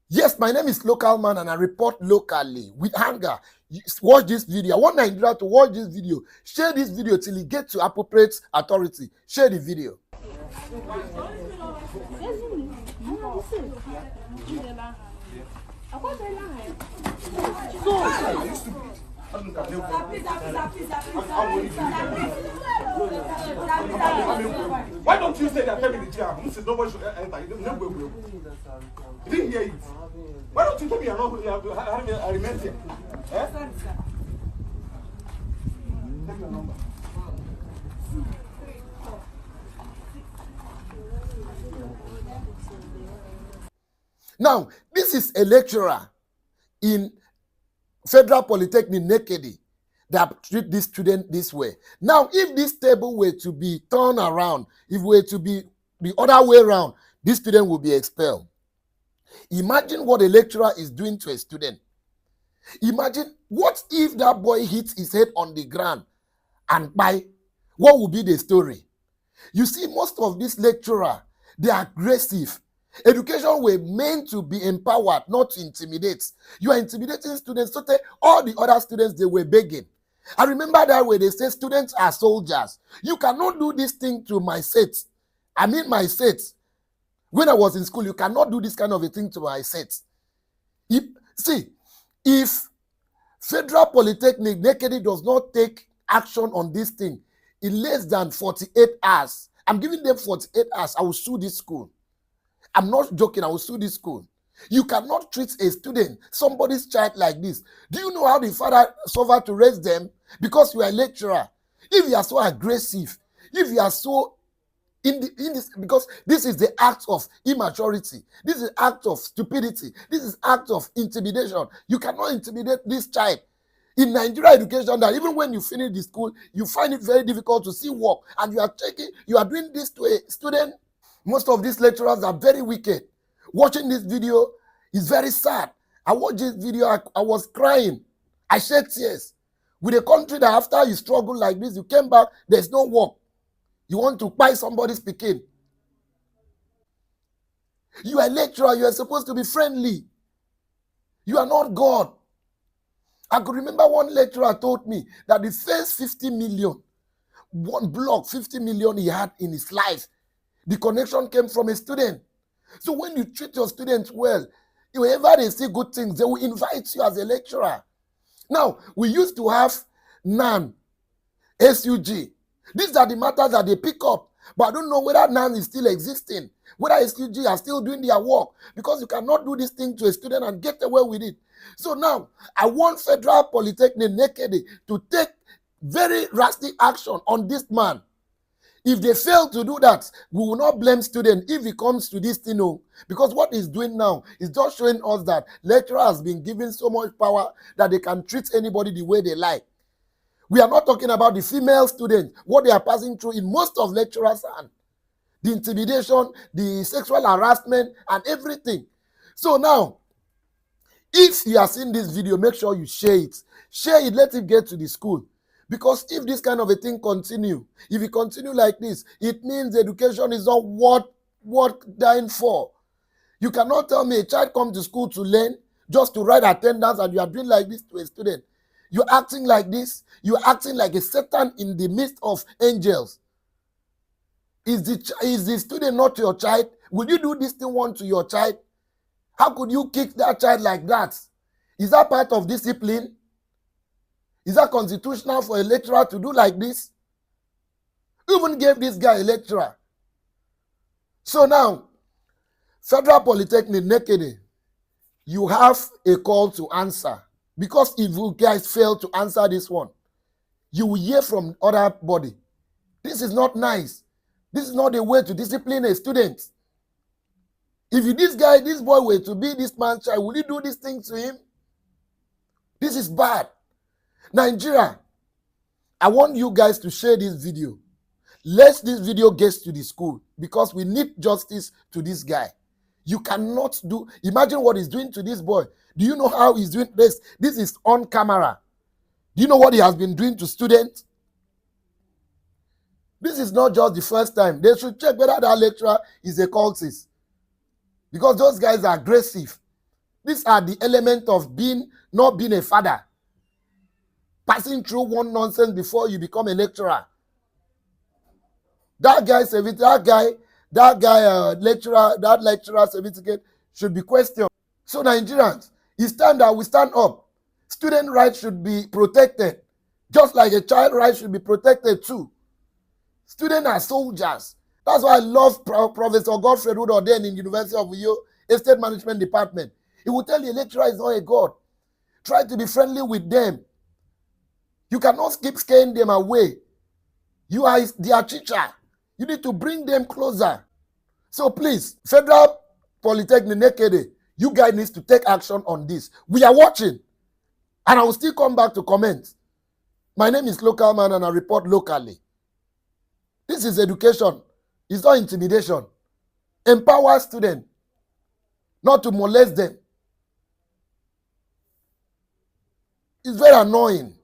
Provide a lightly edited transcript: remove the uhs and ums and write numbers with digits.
Yes, my name is Local Man and I report locally with anger. Watch this video. I want Nigeria to watch this video. Share this video till it gets to appropriate authority. Share the video. Why don't you say that in the chair? Nobody should enter. You didn't hear it. Why don't you tell me you're not having a remain here? Eh? Take your number. Now, this is a lecturer in Federal Polytechnic Nekede that treat this student this way. Now, if this table were to be turned around, if it were to be the other way around, this student will be expelled. Imagine what a lecturer is doing to a student. Imagine what if that boy hits his head on the ground and by what would be the story? You see, most of these lecturers, they are aggressive. Education were meant to be empowered, not to intimidate. You are intimidating students. So all the other students, they were begging. I remember that way they say students are soldiers. You cannot do this thing to my set. I mean my set. When I was in school, you cannot do this kind of a thing to my set. If Federal Polytechnic Nekede does not take action on this thing in less than 48 hours, I'm giving them 48 hours, I will sue this school. I'm not joking, I will sue this school. You cannot treat a student, somebody's child like this. Do you know how the father suffered to raise them? Because you are a lecturer. If you are so aggressive, if you are so in this, because this is the act of immaturity, this is act of stupidity, this is act of intimidation. You cannot intimidate this child. In Nigeria education, that even when you finish the school, you find it very difficult to see work, and you are doing this to a student. Most of these lecturers are very wicked. Watching this video is very sad. I watched this video, I was crying. I shed tears. With a country that after you struggle like this, you came back, there's no work. You want to buy somebody's picking. You are a lecturer, you are supposed to be friendly. You are not God. I could remember one lecturer told me that the first 50 million, one block, 50 million he had in his life, the connection came from a student. So when you treat your students well, whenever they see good things, they will invite you as a lecturer. Now, we used to have NAN, SUG. These are the matters that they pick up. But I don't know whether NAN is still existing, whether SUG are still doing their work, because you cannot do this thing to a student and get away with it. So now, I want Federal Polytechnic Nekede to take very drastic action on this man. If they fail to do that, we will not blame students if it comes to this thing, no. Because what he's doing now is just showing us that lecturer has been given so much power that they can treat anybody the way they like. We are not talking about the female students, what they are passing through in most of lecturers' hands. The intimidation, the sexual harassment, and everything. So now, if you are seeing this video, make sure you share it. Share it, let it get to the school. Because if this kind of a thing continue, if it continue like this, it means education is not worth dying for. You cannot tell me a child comes to school to learn, just to write attendance, and you are doing like this to a student. You're acting like this. You're acting like a Satan in the midst of angels. Is the student not your child? Will you do this thing one to your child? How could you kick that child like that? Is that part of discipline? Is that constitutional for a lecturer to do like this? Who even gave this guy a lecturer? So now, Federal Polytechnic Nekede, you have a call to answer. Because if you guys fail to answer this one, you will hear from other body. This is not nice. This is not a way to discipline a student. If this boy were to be this man's child, will you do this thing to him? This is bad. Nigeria, I want you guys to share this video. Let this video get to the school because we need justice to this guy. You cannot do, imagine what he's doing to this boy. Do you know how he's doing this? This is on camera. Do you know what he has been doing to students? This is not just the first time. They should check whether that lecturer is a cultist. Because those guys are aggressive. These are the elements of not being a father. Passing through one nonsense before you become a lecturer. That lecturer certificate should be questioned. So Nigerians, it's time that we stand up. Student rights should be protected, just like a child rights should be protected too. Students are soldiers. That's why I love Professor Godfrey Rudolden in University of Uyo Estate Management Department. He will tell you a lecturer is not a god. Try to be friendly with them. You cannot keep scaring them away. You are their teacher. You need to bring them closer. So please, Federal Polytechnic, Nekede, you guys need to take action on this. We are watching. And I will still come back to comment. My name is Local Man and I report locally. This is education. It's not intimidation. Empower students, not to molest them. It's very annoying.